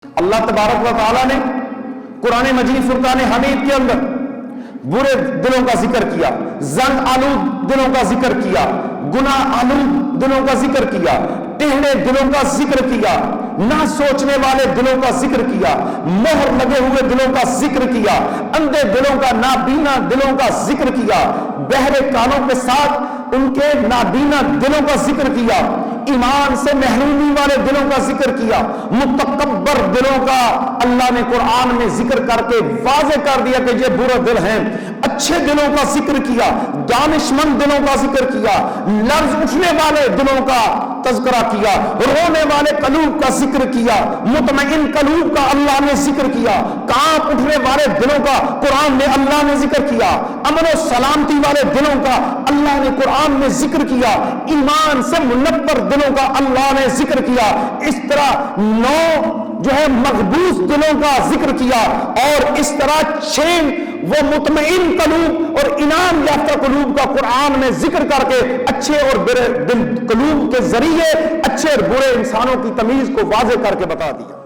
اللہ تبارک و تعالیٰ نے قرآن مجید فرقان حمید کے اندر برے دلوں کا ذکر کیا، زن آلود دلوں کا ذکر کیا، گناہ آلود دلوں کا ذکر کیا، ٹیڑھے دلوں کا ذکر کیا، نہ سوچنے والے دلوں کا ذکر کیا، مہر لگے ہوئے دلوں کا ذکر کیا، اندھے دلوں کا، نابینا دلوں کا ذکر کیا، بہرے کانوں کے ساتھ ان کے نابینا دلوں کا ذکر کیا، ایمان سے محرومی والے دلوں کا ذکر کیا، متکبر دلوں کا اللہ نے قرآن میں ذکر کر کے واضح کر دیا کہ یہ برے دل ہیں، اچھے دلوں کا ذکر کیا، دانشمند دلوں کا ذکر کیا، لرز اٹھنے والے دلوں کا تذکرہ کیا، رونے والے قلوب کا ذکر کیا، مطمئن قلوب کا اللہ نے ذکر کیا، کانپ اٹھنے والے دلوں کا قرآن میں اللہ نے ذکر کیا، امن و سلامتی والے دلوں کا اللہ نے قرآن میں ذکر کیا، ایمان سے منور دلوں کا اللہ نے ذکر کیا۔ اس طرح 9 جو ہے مغبوط دلوں کا ذکر کیا، اور اس طرح 6 وہ مطمئن قلوب اور انعام یافتہ قلوب کا قرآن میں ذکر کر کے اچھے اور برے قلوب کے ذریعے اچھے اور برے انسانوں کی تمیز کو واضح کر کے بتا دیا۔